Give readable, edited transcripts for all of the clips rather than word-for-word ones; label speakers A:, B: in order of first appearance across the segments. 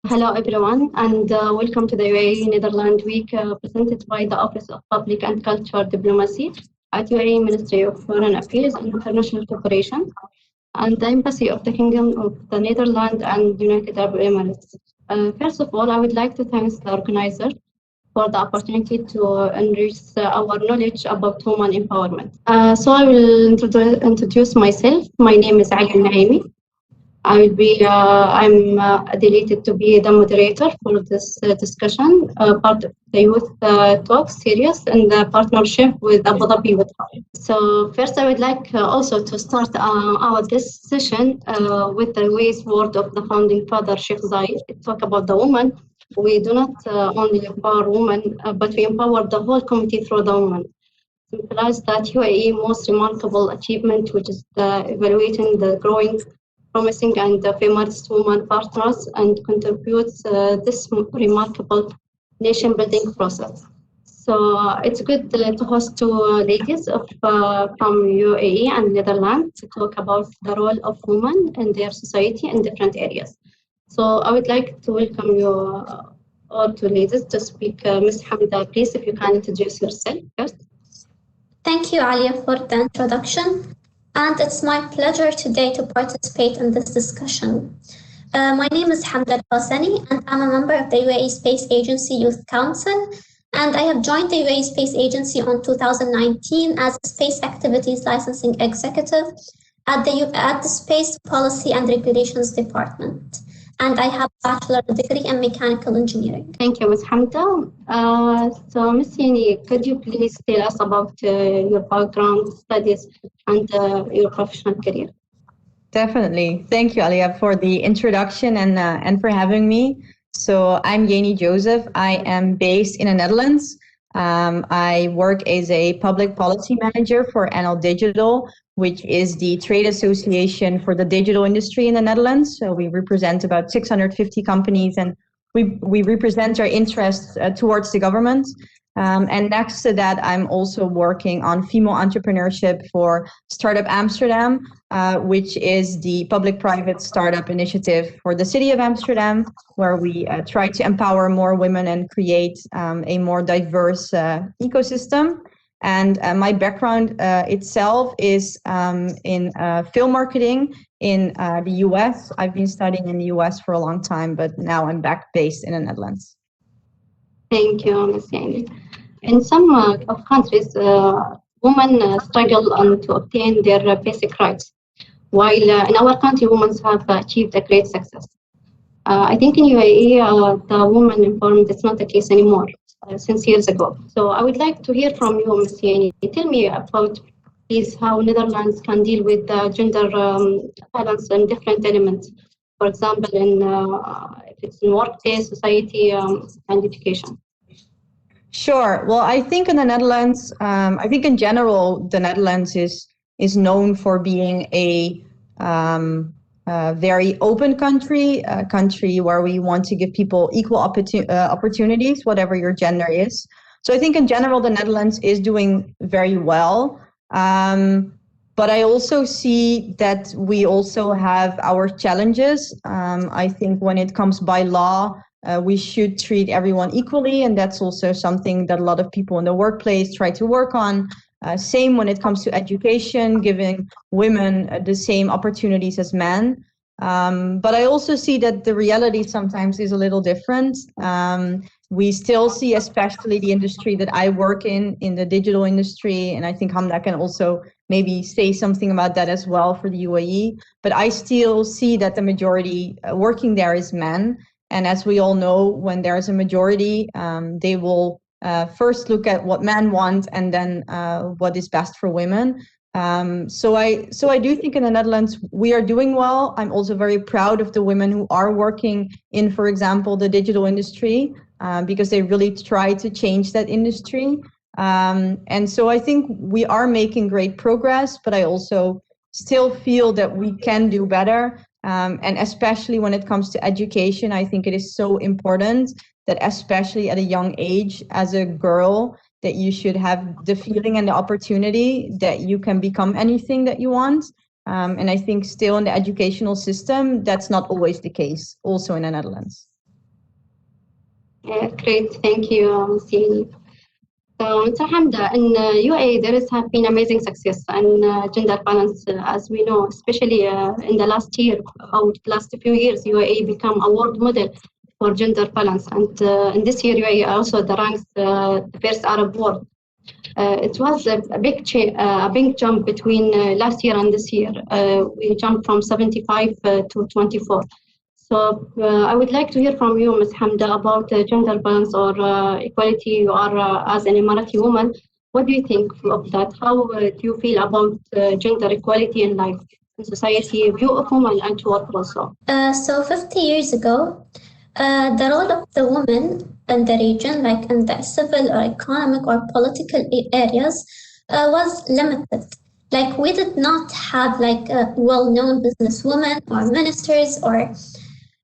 A: Hello everyone, and welcome to the UAE Netherlands Week presented by the Office of Public and Cultural Diplomacy at UAE Ministry of Foreign Affairs and International Cooperation and the Embassy of the Kingdom of the Netherlands and United Arab Emirates. First of all, I would like to thank the organizers for the opportunity to enrich our knowledge about women empowerment. So I will introduce myself. My name is Alia Alnuaimi. I'm delighted to be the moderator for this discussion, part of the youth talk series in the partnership with Abu Dhabi with Hamda. So first I would like also to start this session with the wise word of the founding father, Sheikh Zayed. Talk about the woman. We do not only empower women, but we empower the whole community through the woman. Symbolize that UAE most remarkable achievement, which is evaluating the growing promising and famous women partners and contributes this remarkable nation building process. So it's good to host two ladies from UAE and Netherlands to talk about the role of women in their society in different areas. So I would like to welcome you all two ladies to speak. Ms. Hamda, please, if you can introduce yourself first.
B: Thank you, Alia, for the introduction. And it's my pleasure today to participate in this discussion. My name is Hamda Alhosani, and I'm a member of the UAE Space Agency Youth Council. And I have joined the UAE Space Agency in 2019 as a Space Activities Licensing Executive at the Space Policy and Regulations Department. And I have a bachelor's degree in mechanical engineering.
A: Thank you, Ms. Hamda. So, Ms. Yeni, could you please tell us about your background, studies, and your professional career?
C: Definitely. Thank you, Alia, for the introduction and for having me. So I'm Yeni Joseph. I am based in the Netherlands. I work as a public policy manager for NLdigital, which is the trade association for the digital industry in the Netherlands. So we represent about 650 companies, and we represent our interests towards the government. And next to that, I'm also working on female entrepreneurship for Startup Amsterdam, which is the public-private startup initiative for the city of Amsterdam, where we try to empower more women and create a more diverse ecosystem. And my background itself is in film marketing in the US. I've been studying in the US for a long time, but now I'm back based in the Netherlands.
A: Thank you, Ms. Yeni. In some of countries, women struggle to obtain their basic rights, while in our country, women have achieved a great success. I think in UAE, the women empowerment is not the case anymore. Since years ago. So I would like to hear from you, Ms. Yeni. Tell me about, please, how Netherlands can deal with gender balance and different elements. For example, if it's in workplace, society, and education.
C: Sure. Well, I think in the Netherlands, I think in general, the Netherlands is known for being a very open country, a country where we want to give people equal opportunities, whatever your gender is. So I think in general, the Netherlands is doing very well. But I also see that we also have our challenges. I think when it comes by law, we should treat everyone equally. And that's also something that a lot of people in the workplace try to work on. Same when it comes to education, giving women the same opportunities as men. But I also see that the reality sometimes is a little different. We still see, especially the industry that I work in the digital industry, and I think Hamda can also maybe say something about that as well for the UAE. But I still see that the majority working there is men. And as we all know, when there is a majority, they will first look at what men want and then what is best for women. So I do think in the Netherlands we are doing well. I'm also very proud of the women who are working in, for example, the digital industry, because they really try to change that industry. And so I think we are making great progress, but I also still feel that we can do better. And especially when it comes to education, I think it is so important that especially at a young age as a girl, that you should have the feeling and the opportunity that you can become anything that you want. And I think still in the educational system, that's not always the case, also in the Netherlands.
A: Great, thank you, Ms. Yeni. So Hamda, in UAE, have been amazing success in gender balance, as we know, especially in the last year or last few years, UAE become a world model for gender balance. And in this year, UAE also the ranks the first Arab world. It was a big jump between last year and this year. We jumped from 75 to 24. So I would like to hear from you, Ms. Hamda, about gender balance or equality. You are as an Emirati woman. What do you think of that? How do you feel about gender equality in life, in society, view of women and work also?
B: So 50 years ago, the role of the woman in the region, like in the civil or economic or political areas, was limited. Like we did not have like a well-known businesswoman or ministers or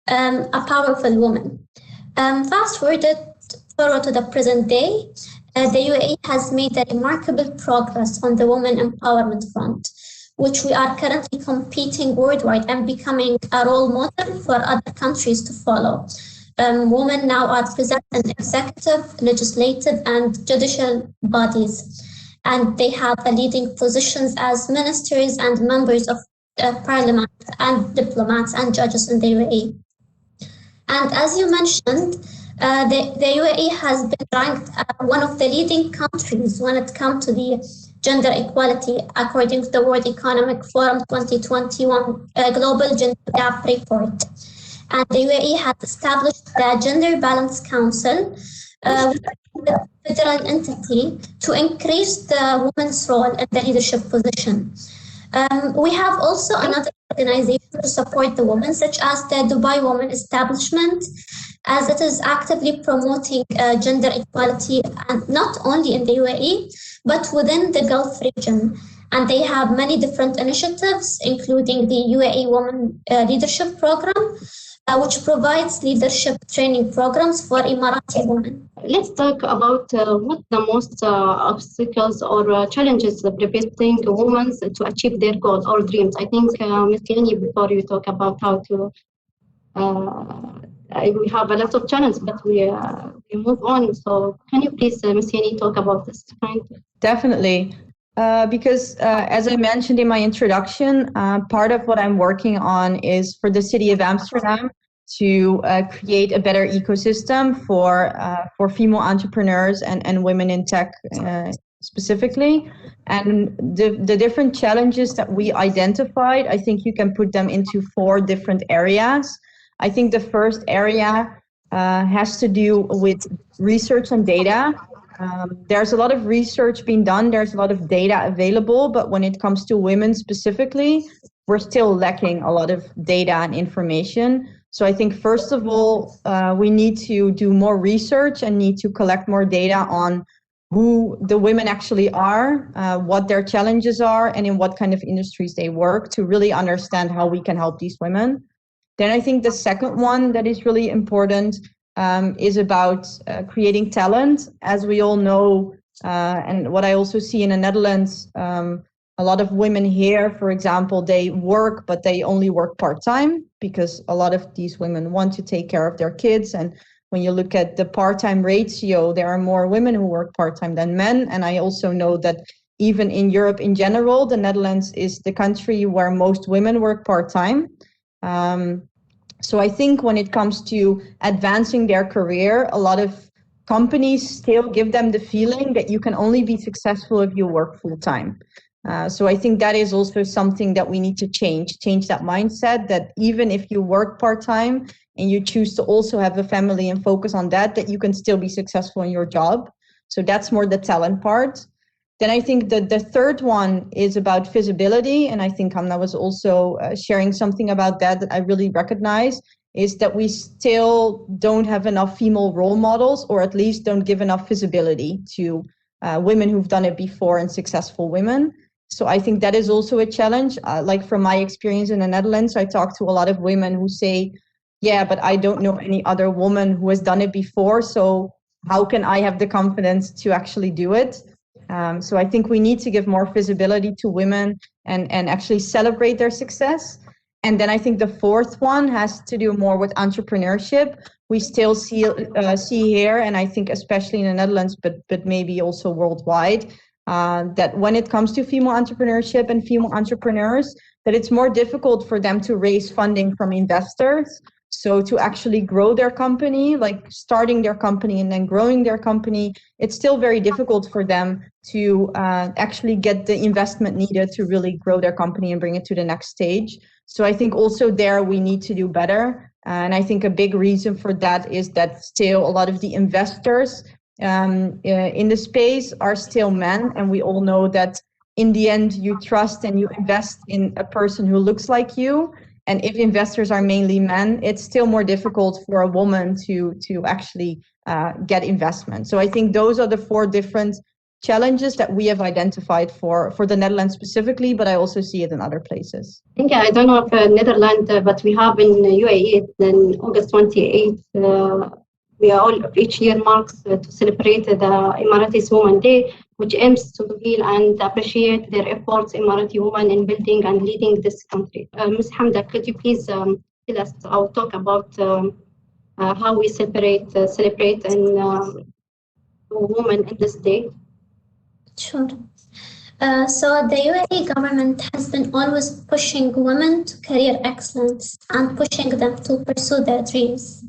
B: a powerful woman. Fast forward to the present day, the UAE has made a remarkable progress on the women empowerment front, which we are currently competing worldwide and becoming a role model for other countries to follow. Women now are present in executive, legislative, and judicial bodies, and they have leading positions as ministers and members of parliament and diplomats and judges in the UAE. And as you mentioned, the UAE has been ranked one of the leading countries when it comes to the gender equality, according to the World Economic Forum 2021 Global Gender Gap Report. And the UAE has established the Gender Balance Council, the federal entity, to increase the women's role in the leadership position. We have also another organization to support the women, such as the Dubai Women Establishment, as it is actively promoting gender equality, and not only in the UAE, but within the Gulf region. And they have many different initiatives, including the UAE Women Leadership Program, which provides leadership training programs for Emirati women.
A: Let's talk about what the most obstacles or challenges preventing women to achieve their goals or dreams. I think, Ms. Yeni, before you talk about how to, we have a lot of challenges, but we move on. So can you please, Ms. Yeni, talk about this?
C: Definitely. Because as I mentioned in my introduction, part of what I'm working on is for the city of Amsterdam to create a better ecosystem for female entrepreneurs and women in tech specifically. And the different challenges that we identified, I think you can put them into 4 different areas. I think the first area has to do with research and data. There's a lot of research being done, there's a lot of data available, but when it comes to women specifically, we're still lacking a lot of data and information. So I think first of all, we need to do more research and need to collect more data on who the women actually are, what their challenges are, and in what kind of industries they work to really understand how we can help these women. Then I think the second one that is really important is about creating talent. As we all know, and what I also see in the Netherlands, a lot of women here, for example, they work, but they only work part-time because a lot of these women want to take care of their kids. And when you look at the part-time ratio, there are more women who work part-time than men. And I also know that even in Europe in general, the Netherlands is the country where most women work part-time. So I think when it comes to advancing their career, a lot of companies still give them the feeling that you can only be successful if you work full-time. So I think that is also something that we need to change that mindset, that even if you work part-time and you choose to also have a family and focus on that you can still be successful in your job. So that's more the talent part. Then I think the third one is about visibility. And I think Hamda was also sharing something about that I really recognize, is that we still don't have enough female role models, or at least don't give enough visibility to women who've done it before and successful women. So I think that is also a challenge. Like from my experience in the Netherlands, I talk to a lot of women who say, yeah, but I don't know any other woman who has done it before. So how can I have the confidence to actually do it? So I think we need to give more visibility to women and actually celebrate their success. And then I think the fourth one has to do more with entrepreneurship. We still see here, and I think especially in the Netherlands, but maybe also worldwide, that when it comes to female entrepreneurship and female entrepreneurs, that it's more difficult for them to raise funding from investors. So to actually grow their company, like starting their company and then growing their company, it's still very difficult for them to actually get the investment needed to really grow their company and bring it to the next stage. So I think also there we need to do better. And I think a big reason for that is that still a lot of the investors in the space are still men. And we all know that in the end, you trust and you invest in a person who looks like you. And if investors are mainly men, it's still more difficult for a woman to actually get investment. So I think those are the four different challenges that we have identified for the Netherlands specifically, but I also see it in other places.
A: I think I don't know if Netherlands, but we have in UAE in August 28th, we are all each year marks to celebrate the Emiratis Women Day, which aims to heal and appreciate their efforts, Emirati women, in building and leading this country. Ms. Hamda, could you please tell us or talk about how we celebrate and women in this day?
B: Sure. So the UAE government has been always pushing women to career excellence and pushing them to pursue their dreams.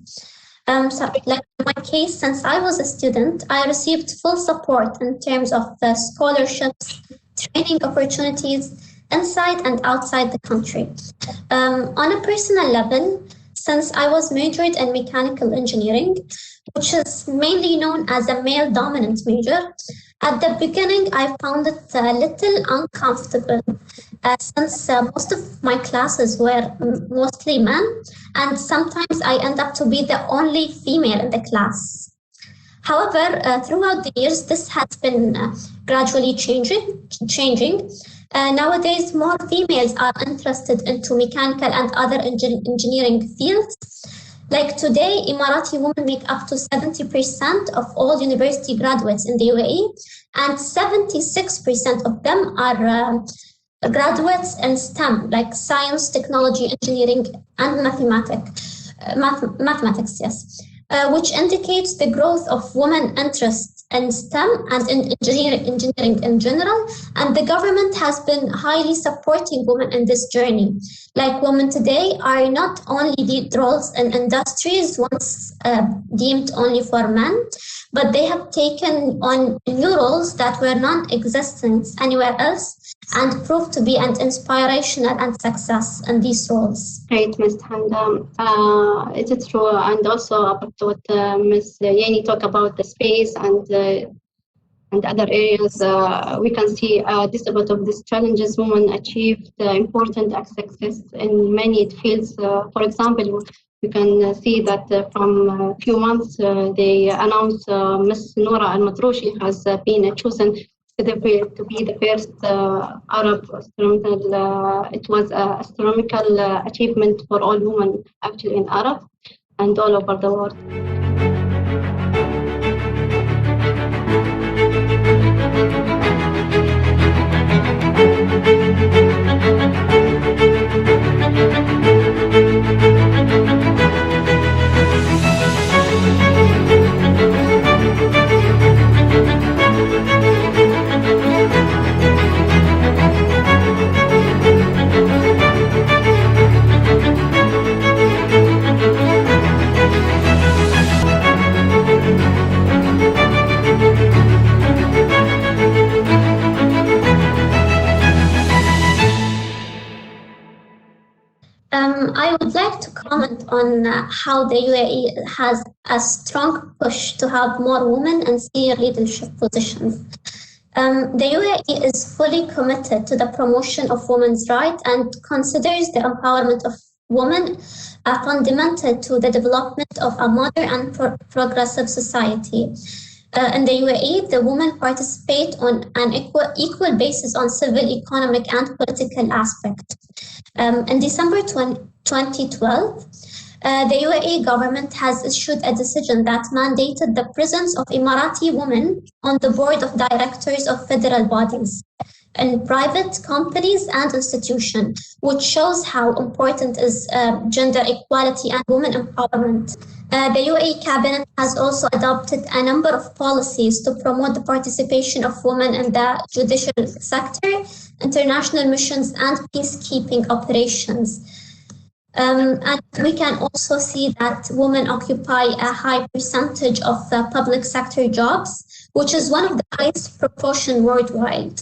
B: So like in my case, since I was a student, I received full support in terms of the scholarships, training opportunities inside and outside the country. On a personal level, since I was majored in mechanical engineering, which is mainly known as a male-dominant major, at the beginning, I found it a little uncomfortable since most of my classes were mostly men, and sometimes I end up to be the only female in the class. However, throughout the years, this has been gradually changing. Nowadays, more females are interested into mechanical and other engineering fields. Like today, Emirati women make up to 70% of all university graduates in the UAE, and 76% of them are graduates in STEM, like science, technology, engineering, and mathematics, which indicates the growth of women interest in STEM and in engineering in general. And the government has been highly supporting women in this journey. Like women today are not only lead roles in industries once deemed only for men, but they have taken on new roles that were non-existent anywhere else and proved to be an inspirational and success in these roles.
A: Great, Ms. Hamda. Is it true? And also about what Ms. Yeni talked about the space and other areas, we can see despite of these challenges, women achieved important success in many fields. For example, we can see that from a few months, they announced Ms. Noura Al-Matroushi has been chosen to be the first Arab astronomical. It was an astronomical achievement for all women actually in Arab and all over the world.
B: I would like to comment on how the UAE has a strong push to have more women in senior leadership positions. The UAE is fully committed to the promotion of women's rights and considers the empowerment of women fundamental to the development of a modern and progressive society. In the UAE, the women participate on an equal basis on civil, economic, and political aspects. In December 2012, the UAE government has issued a decision that mandated the presence of Emirati women on the board of directors of federal bodies. in private companies and institutions, which shows how important is gender equality and women empowerment. The UAE cabinet has also adopted a number of policies to promote the participation of women in the judicial sector, international missions, and peacekeeping operations. And we can also see that women occupy a high percentage of public sector jobs, which is one of the highest proportion worldwide,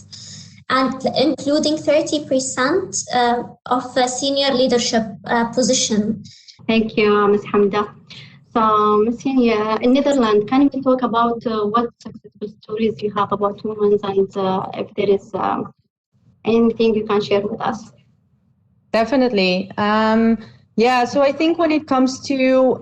B: and including 30% of senior leadership position.
A: Thank you, Ms. Hamda. So, Ms. Yeni, in Netherlands, can you talk about what successful stories you have about women and if there is anything you can share with us?
C: Definitely. So I think when it comes to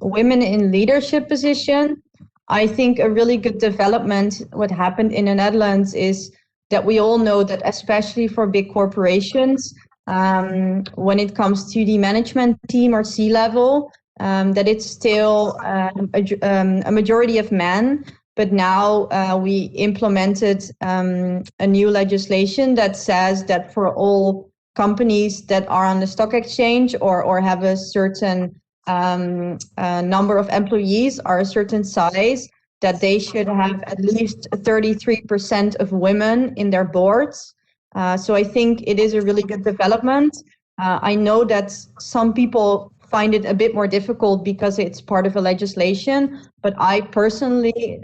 C: women in leadership position, I think a really good development, what happened in the Netherlands is that we all know that especially for big corporations, when it comes to the management team or C-level, that it's still a majority of men. But now we implemented a new legislation that says that for all companies that are on the stock exchange or have a certain number of employees or a certain size, that they should have at least 33% of women in their boards. So I think it is a really good development. I know that some people find it a bit more difficult because it's part of a legislation, but I personally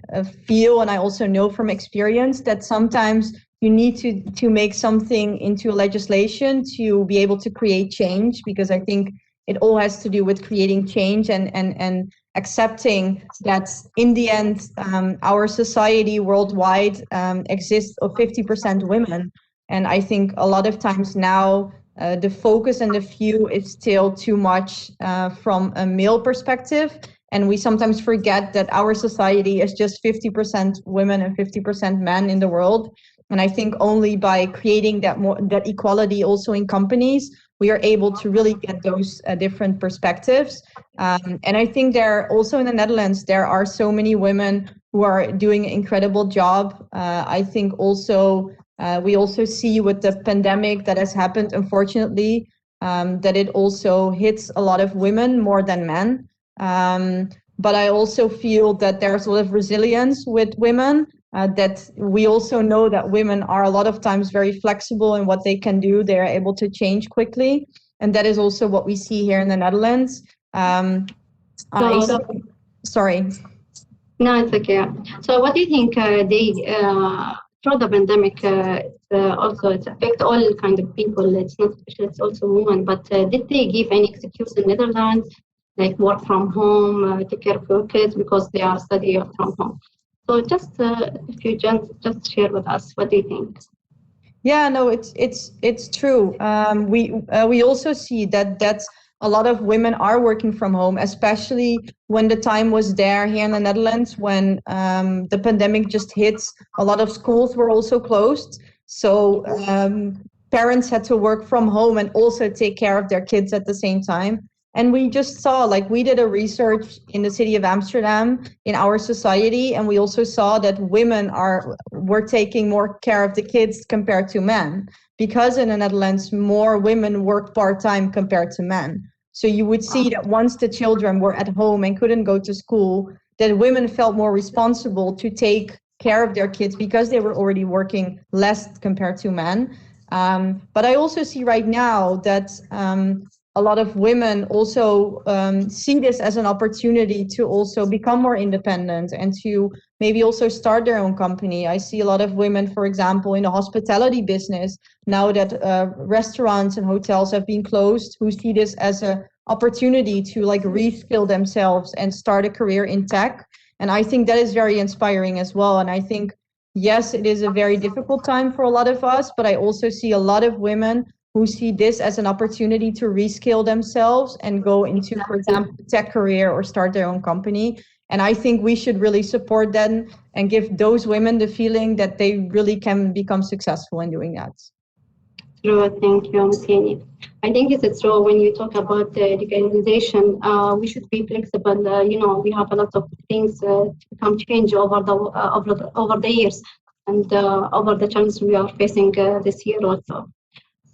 C: feel, and I also know from experience, that sometimes you need to make something into legislation to be able to create change, because I think it all has to do with creating change and accepting that in the end, our society worldwide exists of 50% women. And I think a lot of times now, the focus and the view is still too much from a male perspective. And we sometimes forget that our society is just 50% women and 50% men in the world. And I think only by creating that equality also in companies, we are able to really get those different perspectives. And I think there also in the Netherlands, there are so many women who are doing an incredible job. I think also we also see with the pandemic that has happened, unfortunately, that it also hits a lot of women more than men. But I also feel that there's a lot of resilience with women, that we also know that women are a lot of times very flexible in what they can do. They're able to change quickly. And that is also what we see here in the Netherlands. Sorry.
A: No, it's okay. So what do you think through the pandemic, also it affects all kind of people, it's not special, it's also women, but did they give any excuse in Netherlands, like work from home, take care of your kids because they are studying from home? So just if you just share with us, what do you think?
C: Yeah, no, it's true. We also see that a lot of women are working from home, especially when the time was there here in the Netherlands when the pandemic just hits. A lot of schools were also closed, so parents had to work from home and also take care of their kids at the same time. And we just saw, like, we did a research in the city of Amsterdam in our society, and we also saw that women were taking more care of the kids compared to men, because in the Netherlands, more women work part-time compared to men. So you would see that once the children were at home and couldn't go to school, that women felt more responsible to take care of their kids because they were already working less compared to men. But I also see right now that a lot of women also see this as an opportunity to also become more independent and to maybe also start their own company. I see a lot of women, for example, in the hospitality business, now that restaurants and hotels have been closed, who see this as an opportunity to like reskill themselves and start a career in tech. And I think that is very inspiring as well. And I think, yes, it is a very difficult time for a lot of us, but I also see a lot of women who see this as an opportunity to reskill themselves and go into, for example, a tech career or start their own company. And I think we should really support them and give those women the feeling that they really can become successful in doing that.
A: True, thank you, Ms. Yeni. I think it's true when you talk about legalization, we should be flexible. We have a lot of things to become change over the years. and over the challenges we are facing this year also.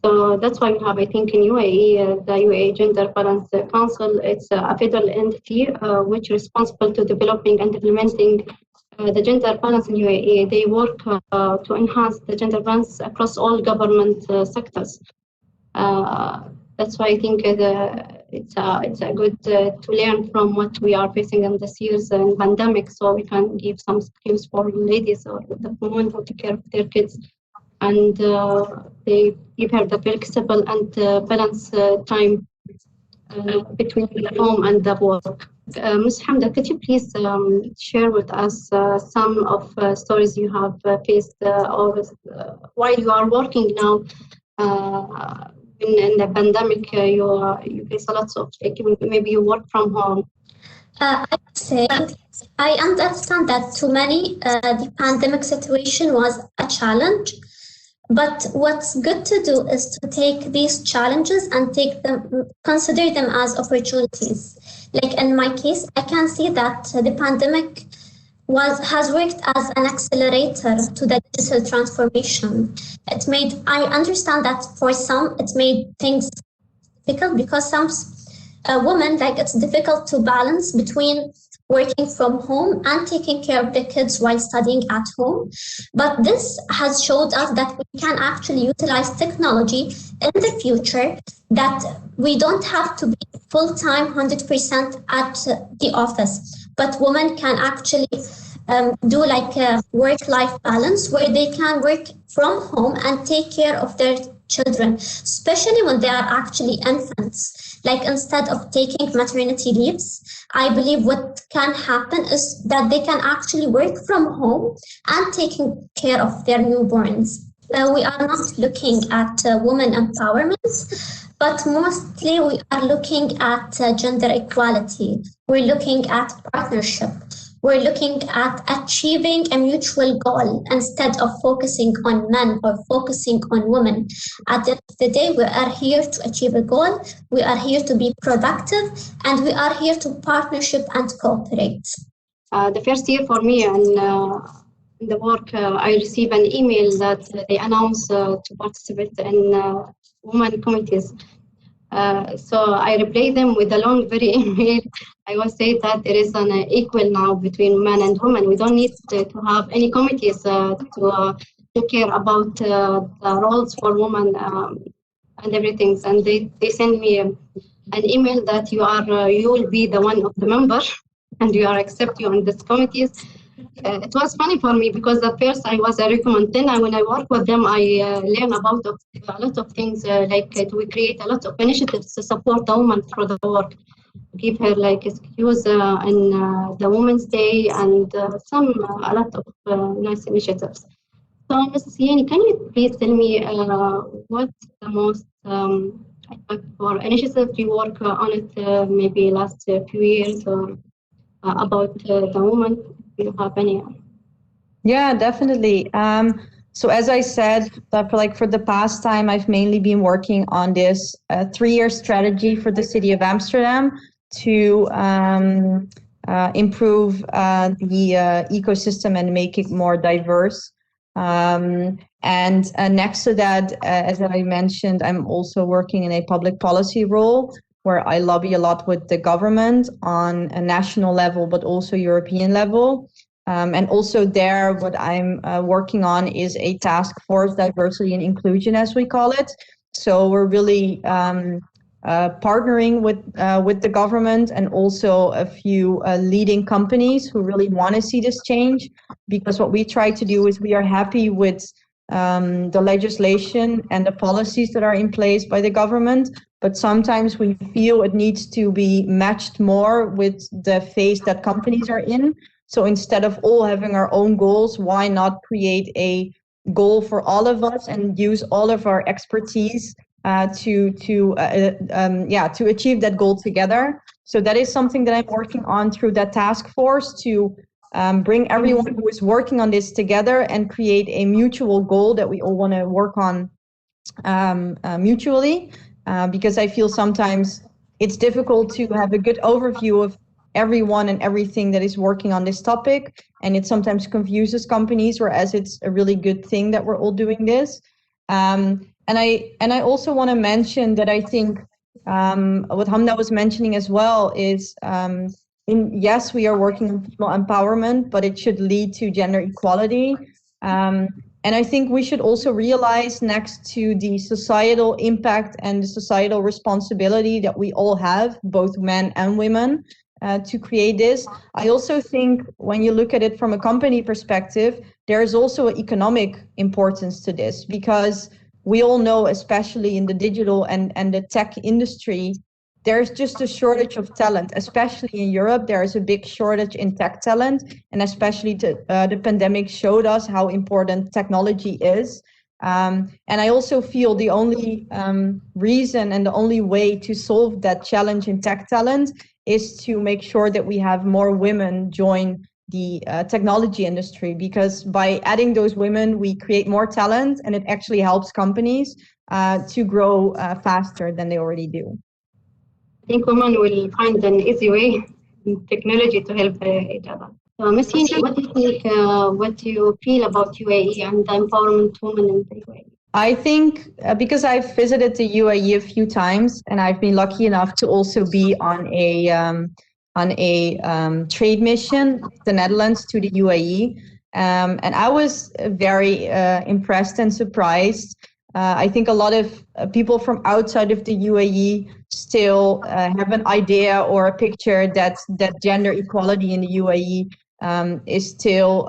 A: So that's why we have, I think, in UAE, the UAE Gender Balance Council. It's a federal entity which is responsible to developing and implementing the gender balance in UAE. They work to enhance the gender balance across all government sectors. That's why I think it's a good to learn from what we are facing in this year's pandemic, so we can give some skills for ladies or the women who take care of their kids, and they give her the flexible and balanced time between the home and the work. Ms. Hamda, could you please share with us some of stories you have faced or while you are working now in the pandemic? You face a lot of, maybe you work from home.
B: I would say I understand that to many the pandemic situation was a challenge. But what's good to do is to take these challenges and consider them as opportunities. Like in my case, I can see that the pandemic has worked as an accelerator to the digital transformation. I understand that for some, it made things difficult because some women, it's difficult to balance between working from home and taking care of the kids while studying at home. But this has showed us that we can actually utilize technology in the future, that we don't have to be full-time 100% at the office, but women can actually do a work-life balance where they can work from home and take care of their children, especially when they are actually infants. Instead of taking maternity leaves, I believe what can happen is that they can actually work from home and taking care of their newborns. We are not looking at women empowerment, but mostly we are looking at gender equality. We're looking at partnership. We're looking at achieving a mutual goal instead of focusing on men or focusing on women. At the end of the day, we are here to achieve a goal. We are here to be productive, and we are here to partnership and cooperate.
A: The first year for me in the work, I received an email that they announced to participate in women committees. So I replied them with a long, very email. I was saying that there is an equal now between men and women. We don't need to have any committees to take care about the roles for women and everything. And they send me an email that you will be the one of the members and you are accept you in this committees. It was funny for me because at first I was a recommend. Then when I work with them, I learn about a lot of things. We create a lot of initiatives to support the woman through the work. Give her excuse in the Women's Day and a lot of nice initiatives. So, Mrs. Yeni, can you please tell me what's the most for initiatives you work on it maybe last few years or about the woman? Do you have any?
C: Yeah, definitely. So as I said, for the past time, I've mainly been working on this 3-year strategy for the city of Amsterdam to improve the ecosystem and make it more diverse. And next to that, as I mentioned, I'm also working in a public policy role where I lobby a lot with the government on a national level, but also European level. And also there, what I'm working on is a task force, diversity and inclusion, as we call it. So we're really partnering with the government and also a few leading companies who really want to see this change. Because what we try to do is we are happy with the legislation and the policies that are in place by the government, but sometimes we feel it needs to be matched more with the phase that companies are in. So instead of all having our own goals, why not create a goal for all of us and use all of our expertise to achieve that goal together? So that is something that I'm working on through that task force to bring everyone who is working on this together and create a mutual goal that we all want to work on mutually. Because I feel sometimes it's difficult to have a good overview of everyone and everything that is working on this topic, and it sometimes confuses companies, whereas it's a really good thing that we're all doing this. And I also want to mention that I think what Hamda was mentioning as well is yes, we are working on female empowerment, but it should lead to gender equality. And I think we should also realize, next to the societal impact and the societal responsibility that we all have, both men and women, to create this, I also think when you look at it from a company perspective, there is also an economic importance to this, because we all know, especially in the digital and the tech industry, there's just a shortage of talent, especially in Europe. There is a big shortage in tech talent, and especially the pandemic showed us how important technology is. And I also feel the only reason and the only way to solve that challenge in tech talent is to make sure that we have more women join the technology industry, because by adding those women, we create more talent, and it actually helps companies to grow faster than they already do.
A: I think women will find an easy way in technology to help each other. So, Ms. Yeni, what do you think, what do you feel about UAE and the empowerment of women in the UAE?
C: I think because I've visited the UAE a few times, and I've been lucky enough to also be on a trade mission, the Netherlands to the UAE, and I was very impressed and surprised. I think a lot of people from outside of the UAE still have an idea or a picture that gender equality in the UAE is still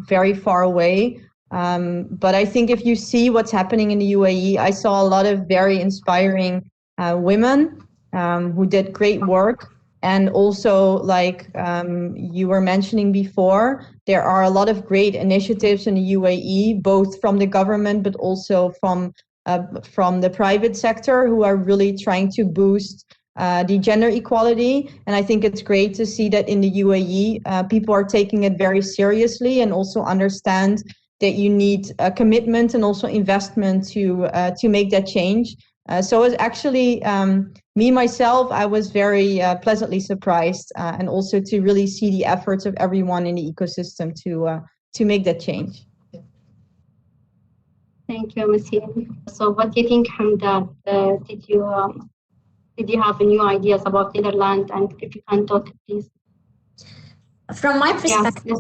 C: very far away. But I think if you see what's happening in the UAE, I saw a lot of very inspiring women who did great work. And also, like you were mentioning before, there are a lot of great initiatives in the UAE, both from the government, but also from the private sector, who are really trying to boost the gender equality. And I think it's great to see that in the UAE, people are taking it very seriously and also understand that you need a commitment and also investment to make that change. So it's actually me, myself, I was very pleasantly surprised and also to really see the efforts of everyone in the ecosystem to make that change.
A: Thank you, Ms. Yeni. So what do you think, Hamda? Did you have new ideas about Netherlands? And if you can talk, please.
B: From my perspective,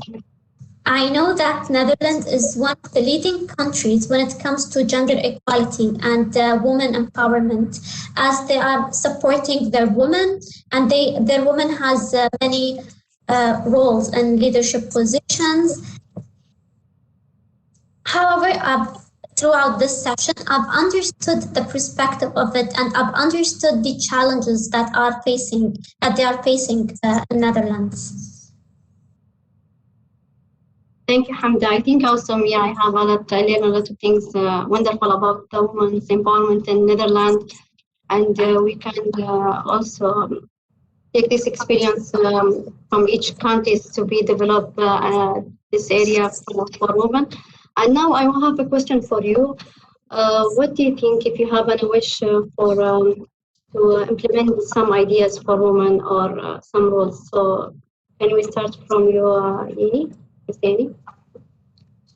B: I know that Netherlands is one of the leading countries when it comes to gender equality and women empowerment, as they are supporting their women, and their women has many roles and leadership positions. However, throughout this session, I've understood the perspective of it, and I've understood the challenges that they are facing in Netherlands.
A: Thank you, Hamda. I think also me, I learned a lot of things wonderful about the women's empowerment in Netherlands, and we can also take this experience from each country to be developed this area for women. And now I will have a question for you. What do you think, if you have any wish for to implement some ideas for women or some roles? So can we start from you, Yeni? Yeni?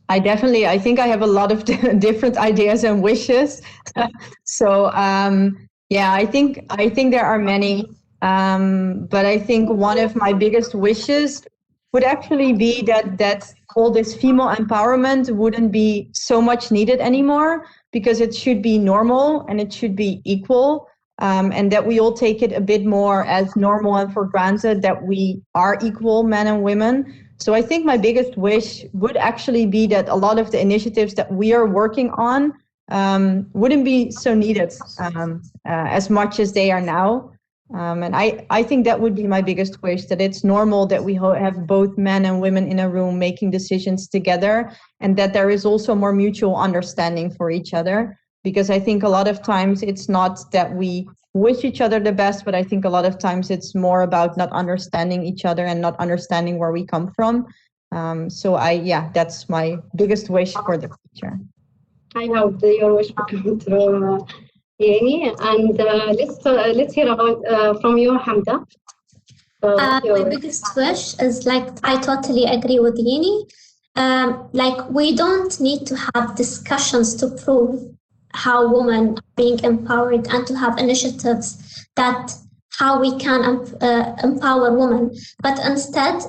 C: I think I have a lot of different ideas and wishes. So yeah, I think there are many, but I think one of my biggest wishes would actually be that all this female empowerment wouldn't be so much needed anymore, because it should be normal and it should be equal, and that we all take it a bit more as normal and for granted that we are equal, men and women. So I think my biggest wish would actually be that a lot of the initiatives that we are working on wouldn't be so needed as much as they are now. And I think that would be my biggest wish, that it's normal that we have both men and women in a room making decisions together, and that there is also more mutual understanding for each other. Because I think a lot of times it's not that we wish each other the best, but I think a lot of times it's more about not understanding each other and not understanding where we come from. So that's my biggest wish for the future.
A: I hope your wish will come true, Yeni. And let's hear about from you, Hamda. So
B: my biggest wish is like, I totally agree with Yeni. Like, we don't need to have discussions to prove how women are being empowered and to have initiatives that how we can empower women, but instead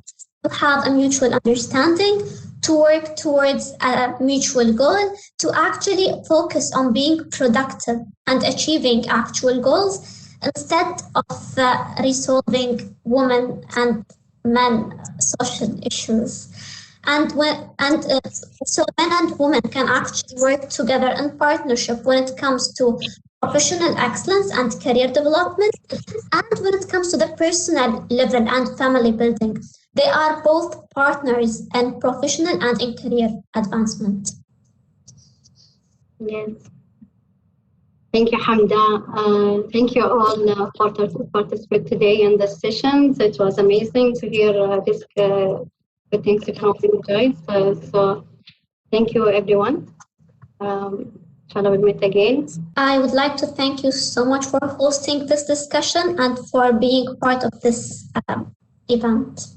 B: to have a mutual understanding, to work towards a mutual goal, to actually focus on being productive and achieving actual goals instead of resolving women and men social issues. And so men and women can actually work together in partnership when it comes to professional excellence and career development, and when it comes to the personal level and family building. They are both partners in professional and in career advancement.
A: Yes. Thank you, Hamda. Thank you all for participating today in the sessions. It was amazing to hear this good things from you guys. So thank you, everyone. Inshallah, we'll meet again.
B: I would like to thank you so much for hosting this discussion and for being part of this event.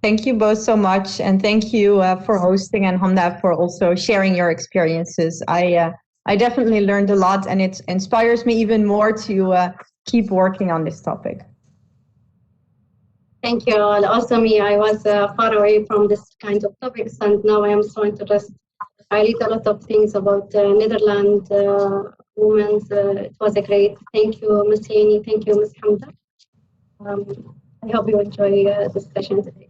C: Thank you both so much, and thank you for hosting, and Hamda for also sharing your experiences. I definitely learned a lot, and it inspires me even more to keep working on this topic.
A: Thank you all. Also me, I was far away from this kind of topics, and now I am so interested. I read a lot of things about Netherlands women. It was a great. Thank you, Ms. Yeni. Thank you, Ms. Hamda. I hope you enjoy this session today.